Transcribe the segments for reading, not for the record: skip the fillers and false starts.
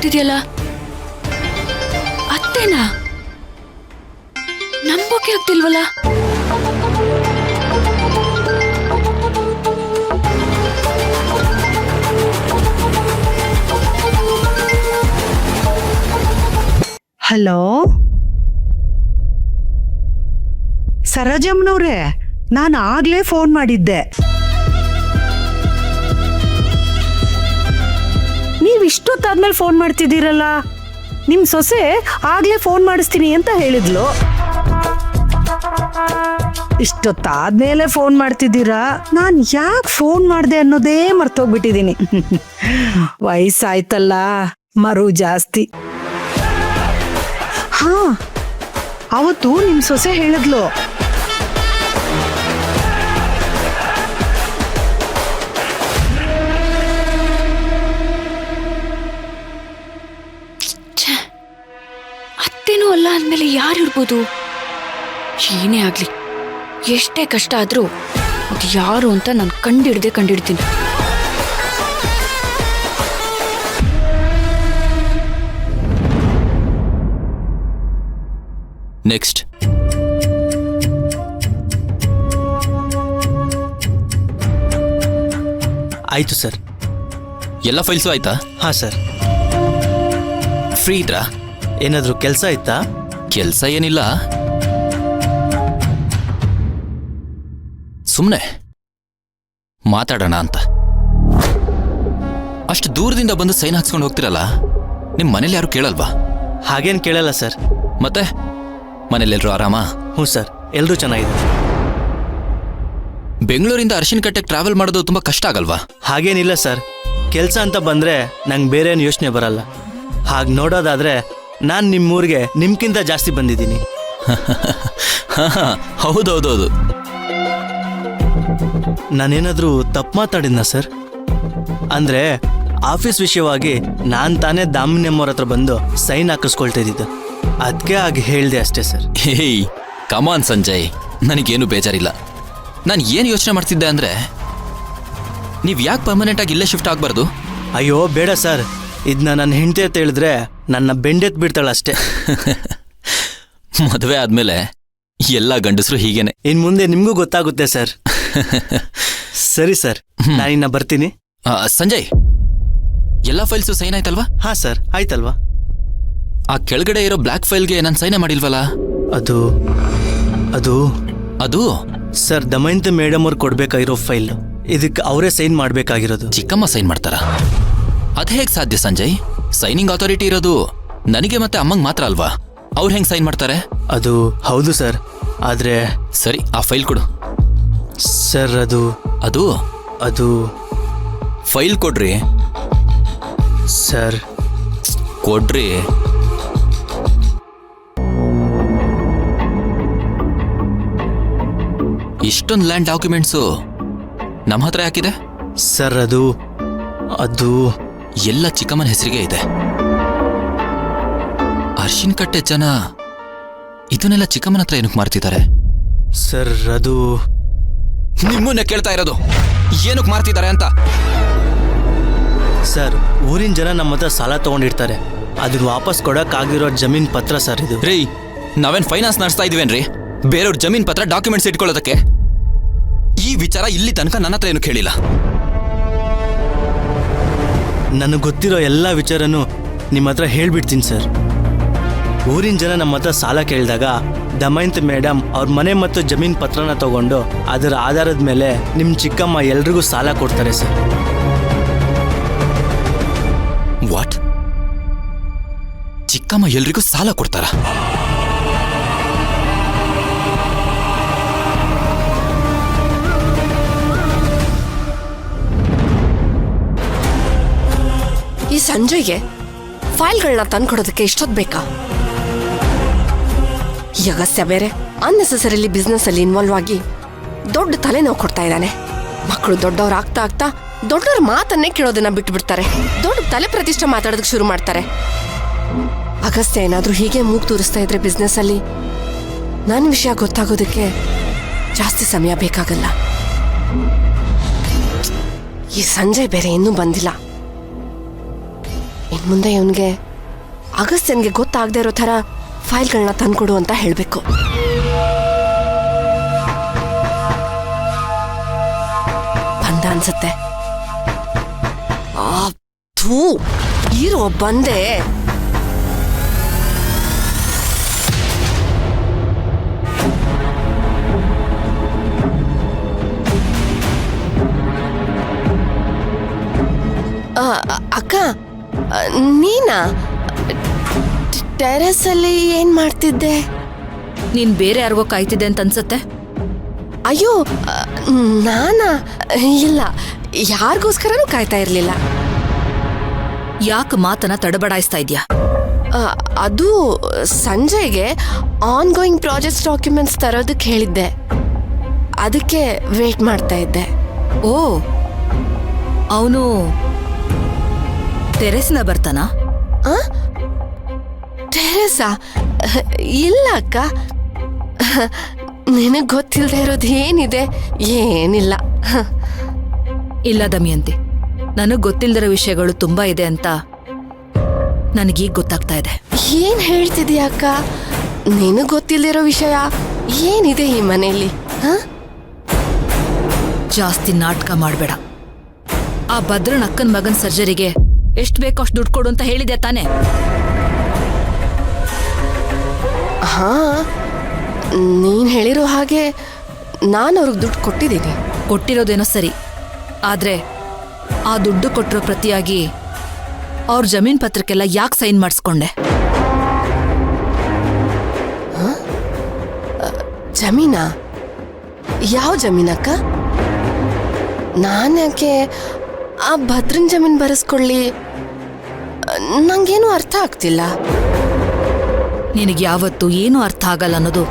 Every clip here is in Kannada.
ಆಗ್ತಿದ್ಯಲ್ಲ, ಅತ್ತೇನಾ? ನಂಬೋಕೆ ಆಗ್ತಿಲ್ವಲ್ಲ. ಹಲೋ ಸರೋಜಮ್ಮನವ್ರೆ, ನಾನು ಆಗ್ಲೇ ಫೋನ್ ಮಾಡಿದ್ದೆ. ನೀವು ಇಷ್ಟೊತ್ತಾದ್ಮೇಲೆ ಫೋನ್ ಮಾಡ್ತಿದ್ದೀರಲ್ಲ? ನಿಮ್ಮ ಸೊಸೆ ಆಗ್ಲೇ ಫೋನ್ ಮಾಡಿಸ್ತೀನಿ ಅಂತ ಹೇಳಿದ್ಲು. ಇಷ್ಟೊತ್ತಾದ್ಮೇಲೆ ಫೋನ್ ಮಾಡ್ತಿದ್ದೀರಾ? ನಾನು ಯಾಕೆ ಫೋನ್ ಮಾಡಿದೆ ಅನ್ನೋದೇ ಮರ್ತೋಗ್ಬಿಟ್ಟಿದ್ದೀನಿ. ವಯಸ್ಸಾಯ್ತಲ್ಲ, ಮರು ಜಾಸ್ತಿ. ಹಾ, ಅವತ್ತು ನಿಮ್ ಸೊಸೆ ಹೇಳಿದ್ಲು, ಅತ್ತೇನೂ ಅಲ್ಲ ಅಂದ್ಮೇಲೆ ಯಾರು ಇರ್ಬೋದು? ಏನೇ ಆಗ್ಲಿ, ಎಷ್ಟೇ ಕಷ್ಟ ಆದ್ರೂ ಅದು ಯಾರು ಅಂತ ನಾನು ಕಂಡಿಡ್ತೀನಿ. ನೆಕ್ಸ್ಟ್. ಆಯ್ತು ಸರ್. ಎಲ್ಲ ಫೈಲ್ಸು ಆಯ್ತಾ? ಹಾಂ ಸರ್. ಫ್ರೀ ಇದ್ರಾ? ಏನಾದರೂ ಕೆಲಸ ಇತ್ತಾ? ಕೆಲಸ ಏನಿಲ್ಲ, ಸುಮ್ಮನೆ ಮಾತಾಡೋಣ ಅಂತ. ಅಷ್ಟು ದೂರದಿಂದ ಬಂದು ಸೈನ್ ಹಾಕ್ಸ್ಕೊಂಡು ಹೋಗ್ತಿರಲ್ಲ, ನಿಮ್ಮ ಮನೇಲಿ ಯಾರು ಕೇಳಲ್ವಾ? ಹಾಗೇನು ಕೇಳಲ್ಲ ಸರ್. ಮತ್ತೆ ಮನೇಲೆಲ್ಲರೂ ಆರಾಮಾ? ಹ್ಞೂ ಸರ್, ಎಲ್ಲರೂ ಚೆನ್ನಾಗಿದೆ. ಬೆಂಗಳೂರಿಂದ ಅರಿಶಿನಕಟ್ಟೆಗೆ ಟ್ರಾವೆಲ್ ಮಾಡೋದು ತುಂಬ ಕಷ್ಟ ಆಗಲ್ವಾ? ಹಾಗೇನಿಲ್ಲ ಸರ್, ಕೆಲಸ ಅಂತ ಬಂದರೆ ನಂಗೆ ಬೇರೇನು ಯೋಚನೆ ಬರಲ್ಲ. ಹಾಗೆ ನೋಡೋದಾದರೆ ನಾನು ನಿಮ್ಮೂರಿಗೆ ನಿಮ್ಗಿಂತ ಜಾಸ್ತಿ ಬಂದಿದ್ದೀನಿ. ಹೌದೌದೌದು. ನಾನೇನಾದರೂ ತಪ್ಪು ಮಾತಾಡಿದ್ನಾ ಸರ್? ಅಂದರೆ ಆಫೀಸ್ ವಿಷಯವಾಗಿ ನಾನು ತಾನೇ ದಾಮಿನಿಯಮ್ಮವ್ರ ಹತ್ರ ಬಂದು ಸೈನ್ ಹಾಕಿಸ್ಕೊಳ್ತಾ ಇದ್ದಿದ್ದು, ಅದಕ್ಕೆ ಹಾಗೆ ಹೇಳಿದೆ ಅಷ್ಟೇ ಸರ್. ಹೇಯ್ ಕಮಾನ್ ಸಂಜಯ್, ನನಗೇನು ಬೇಜಾರಿಲ್ಲ. ನಾನು ಏನು ಯೋಚನೆ ಮಾಡ್ತಿದ್ದೆ ಅಂದರೆ, ನೀವು ಯಾಕೆ ಪರ್ಮನೆಂಟಾಗಿ ಇಲ್ಲೇ ಶಿಫ್ಟ್ ಆಗಬಾರ್ದು? ಅಯ್ಯೋ ಬೇಡ ಸರ್, ಇದನ್ನ ನನ್ನ ಹೆಂಡತಿ ಅಂತ ಹೇಳಿದ್ರೆ ನನ್ನ ಬೆಂಡೆತ್ ಬಿಡ್ತಾಳಷ್ಟೇ. ಮದುವೆ ಆದಮೇಲೆ ಎಲ್ಲ ಗಂಡಸರು ಹೀಗೇನೆ. ಇನ್ನು ಮುಂದೆ ನಿಮಗೂ ಗೊತ್ತಾಗುತ್ತೆ ಸರ್. ಸರಿ ಸರ್, ನಾನಿನ್ನ ಬರ್ತೀನಿ. ಸಂಜಯ್, ಎಲ್ಲ ಫೈಲ್ಸು ಸೈನ್ ಆಯ್ತಲ್ವಾ? ಹಾಂ ಸರ್, ಆಯ್ತಲ್ವಾ? ಆ ಕೆಳಗಡೆ ಇರೋ ಬ್ಲ್ಯಾಕ್ ಫೈಲ್ಗೆ ನಾನು ಸೈನೇ ಮಾಡಿಲ್ವಲ್ಲ? ಅದು ಅದು ಅದು ಸರ್, ದಮಯಂತಿ ಮೇಡಮ್ ಅವ್ರು ಕೊಡ್ಬೇಕಾಗಿರೋ ಫೈಲ್. ಇದಕ್ಕೆ ಅವರೇ ಸೈನ್ ಮಾಡಬೇಕಾಗಿರೋದು. ಚಿಕ್ಕಮ್ಮ ಸೈನ್ ಮಾಡ್ತಾರಾ? ಅದು ಹೇಗೆ ಸಾಧ್ಯ ಸಂಜಯ್? ಸೈನಿಂಗ್ ಅಥಾರಿಟಿ ಇರೋದು ನನಗೆ ಮತ್ತೆ ಅಮ್ಮಂಗೆ ಮಾತ್ರ ಅಲ್ವಾ? ಅವ್ರು ಹೆಂಗೆ ಸೈನ್ ಮಾಡ್ತಾರೆ? ಅದು ಹೌದು ಸರ್, ಆದರೆ ಸರಿ, ಆ ಫೈಲ್ ಕೊಡು. ಸರ್ ಅದು ಅದು ಅದು ಫೈಲ್ ಕೊಡ್ರಿ ಸರ್. ಕೊಡ್ರಿ. ಇಷ್ಟೊಂದು ಲ್ಯಾಂಡ್ ಡಾಕ್ಯುಮೆಂಟ್ಸು ನಮ್ಮ ಹತ್ರ ಯಾಕಿದೆ? ಸರ್ ಅದು ಅದು ಎಲ್ಲ ಚಿಕ್ಕಮ್ಮನ ಹೆಸರಿಗೆ ಇದೆ. ಅರ್ಶಿನಕಟ್ಟೆ ಜನ ಇದನ್ನೆಲ್ಲ ಚಿಕ್ಕಮ್ಮನ ಹತ್ರ ಏನಕ್ಕೆ ಮಾಡ್ತಿದ್ದಾರೆ? ಸರ್ ಅದು ನಿಮ್ಮನ್ನೇ ಕೇಳ್ತಾ ಇರೋದು, ಏನಕ್ಕೆ ಮಾಡ್ತಿದ್ದಾರೆ ಅಂತ. ಸರ್, ಊರಿನ ಜನ ನಮ್ಮ ಹತ್ರ ಸಾಲ ತಗೊಂಡಿರ್ತಾರೆ, ಅದನ್ನ ವಾಪಸ್ ಕೊಡೋಕ್ಕಾಗಿರೋ ಜಮೀನ್ ಪತ್ರ ಸರ್ ಇದು. ರೀ, ನಾವೇನ್ ಫೈನಾನ್ಸ್ ನಡೆಸ್ತಾ ಇದೀವೇನ್ರಿ? ಬೇರೆಯವ್ರ ಜಮೀನ್ ಪತ್ರ ಡಾಕ್ಯುಮೆಂಟ್ಸ್ ಇಟ್ಕೊಳ್ಳೋದಕ್ಕೆ? ಈ ವಿಚಾರ ಇಲ್ಲಿ ತನಕ ನನ್ನ ಹತ್ರ ಏನು ಕೇಳಿಲ್ಲ. ನನಗೆ ಗೊತ್ತಿರೋ ಎಲ್ಲ ವಿಚಾರನೂ ನಿಮ್ಮ ಹತ್ರ ಹೇಳ್ಬಿಡ್ತೀನಿ ಸರ್. ಊರಿನ ಜನ ನಮ್ಮ ಹತ್ರ ಸಾಲ ಕೇಳಿದಾಗ ದಮಯಂತಿ ಮೇಡಮ್ ಅವ್ರ ಮನೆ ಮತ್ತು ಜಮೀನ್ ಪತ್ರನ ತಗೊಂಡು ಅದರ ಆಧಾರದ ಮೇಲೆ ನಿಮ್ಮ ಚಿಕ್ಕಮ್ಮ ಎಲ್ರಿಗೂ ಸಾಲ ಕೊಡ್ತಾರೆ ಸರ್. ವಾಟ್? ಚಿಕ್ಕಮ್ಮ ಎಲ್ರಿಗೂ ಸಾಲ ಕೊಡ್ತಾರಾ? ಈ ಸಂಜಯ್ಗೆ ಫೈಲ್ಗಳನ್ನ ತಂದ್ಕೊಡೋದಕ್ಕೆ ಇಷ್ಟೊತ್ತು ಬೇಕಾ? ಈ ಅಗಸ್ತ್ಯ ಬೇರೆ ಅನ್ನೆಸೆಸರಿಲಿ ಬಿಸ್ನೆಸ್ ಅಲ್ಲಿ ಇನ್ವಾಲ್ವ್ ಆಗಿ ದೊಡ್ಡ ತಲೆನೋವು ಕೊಡ್ತಾ ಇದ್ದಾನೆ. ಮಕ್ಕಳು ದೊಡ್ಡವ್ರು ಆಗ್ತಾ ಆಗ್ತಾ ದೊಡ್ಡವ್ರ ಮಾತನ್ನೇ ಕೇಳೋದನ್ನ ಬಿಟ್ಟು ಬಿಡ್ತಾರೆ, ದೊಡ್ಡ ತಲೆ ಪ್ರತಿಷ್ಠೆ ಮಾತಾಡೋದಕ್ಕೆ ಶುರು ಮಾಡ್ತಾರೆ. ಅಗಸ್ತ್ಯ ಏನಾದ್ರೂ ಹೀಗೆ ಮೂಗ್ ತೂರಿಸ್ತಾ ಇದ್ರೆ ಬಿಸ್ನೆಸ್ ಅಲ್ಲಿ ನನ್ನ ವಿಷಯ ಗೊತ್ತಾಗೋದಕ್ಕೆ ಜಾಸ್ತಿ ಸಮಯ ಬೇಕಾಗಲ್ಲ. ಈ ಸಂಜಯ್ ಬೇರೆ ಇನ್ನೂ ಬಂದಿಲ್ಲ, ಇನ್ ಮುಂದೆ ಇವನ್ಗೆ ಅಗಸ್ತ್ಯನ್ಗೆ ಗೊತ್ತಾಗದೆ ಇರೋ ಥರ ಫೈಲ್ಗಳನ್ನ ತಂದ್ಕೊಡು ಅಂತ ಹೇಳಬೇಕು. ಬಂದ ಅನ್ಸುತ್ತೆ. ಥೂ ಇರೋ ಬಂದೆ. ಅಕ್ಕ ನೀನಾ ಟೆರೆಸ್ ಅಲ್ಲಿ ಏನ್ ಮಾಡ್ತಿದ್ದೆ? ನೀನ್ ಬೇರೆ ಯಾರಿಗೋ ಕಾಯ್ತಿದ್ದೆ ಅಂತ ಅನ್ಸತ್ತೆ. ಅಯ್ಯೋ ನಾನಾ ಇಲ್ಲ, ಯಾರಿಗೋಸ್ಕರನೂ ಕಾಯ್ತಾ ಇರ್ಲಿಲ್ಲ. ಯಾಕೆ ಮಾತನ್ನ ತಡಬಡಾಯಿಸ್ತಾ ಇದ್ಯಾ? ಅದು ಸಂಜಯ್ಗೆ ಆನ್ ಗೋಯಿಂಗ್ ಪ್ರಾಜೆಕ್ಟ್ ಡಾಕ್ಯುಮೆಂಟ್ಸ್ ತರೋದಕ್ಕೆ ಹೇಳಿದ್ದೆ, ಅದಕ್ಕೆ ವೇಟ್ ಮಾಡ್ತಾ ಇದ್ದೆ. ಓ, ಅವನು ಟೆರೆಸ್ನ ಬರ್ತಾನಾ? ಟೆರೆಸಾ? ಇಲ್ಲ ಅಕ್ಕ, ನಿನಗ್ ಗೊತ್ತಿಲ್ಲದೆ ಇರೋದು ಏನಿದೆ? ಏನಿಲ್ಲ. ಇಲ್ಲ ದಮಯಂತಿ, ನನಗ್ ಗೊತ್ತಿಲ್ದಿರೋ ವಿಷಯಗಳು ತುಂಬಾ ಇದೆ ಅಂತ ನನಗೀಗ ಗೊತ್ತಾಗ್ತಾ ಇದೆ. ಏನ್ ಹೇಳ್ತಿದ್ಯಾ ಅಕ್ಕ? ನಿನಗ್ ಗೊತ್ತಿಲ್ದಿರೋ ವಿಷಯ ಏನಿದೆ ಈ ಮನೆಯಲ್ಲಿ? ಜಾಸ್ತಿ ನಾಟಕ ಮಾಡ್ಬೇಡ. ಆ ಭದ್ರನ್ ಅಕ್ಕನ್ ಮಗನ್ ಸರ್ಜರಿಗೆ ಎಷ್ಟ್ ಬೇಕೋ ಅಷ್ಟು ದುಡ್ಡು ಕೊಡು ಅಂತ ಹೇಳಿದೆ ತಾನೆ? ಹಾ, ನೀನ್ ಹೇಳಿರೋ ಹಾಗೆ ನಾನು ಅವ್ರಿಗೆ ದುಡ್ಡು ಕೊಟ್ಟಿದ್ದೀನಿ. ಕೊಟ್ಟಿರೋದೇನೋ ಸರಿ, ಆದ್ರೆ ಆ ದುಡ್ಡು ಕೊಟ್ಟಿರೋ ಪ್ರತಿಯಾಗಿ ಅವ್ರ ಜಮೀನ್ ಪತ್ರಕ್ಕೆಲ್ಲ ಯಾಕೆ ಸೈನ್ ಮಾಡಿಸ್ಕೊಂಡೆ? ಜಮೀನಾ? ಯಾವ ಜಮೀನಕ್ಕ? ನಾನ್ಯಾಕೆ ಆ ಭದ್ರನ್ ಜಮೀನ್ ಬರೆಸ್ಕೊಳ್ಳಿ? ನಂಗೇನು ಅರ್ಥ ಆಗ್ತಿಲ್ಲ. ನಿನಗೆ ಯಾವತ್ತೂ ಏನೂ ಅರ್ಥ ಆಗಲ್ಲ ಅನ್ನೋದು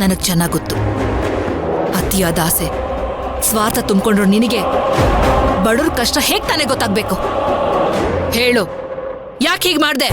ನನಗೆ ಚೆನ್ನಾಗಿ ಗೊತ್ತು. ಅತಿಯಾದ ಆಸೆ, ಸ್ವಾರ್ಥ ತುಂಬಿಕೊಂಡ್ರು ನಿನಗೆ ಬಡವ್ರ ಕಷ್ಟ ಹೇಗ್ ತಾನೇ ಗೊತ್ತಾಗ್ಬೇಕು? ಹೇಳು, ಯಾಕೆ ಹೀಗೆ ಮಾಡ್ದೆ?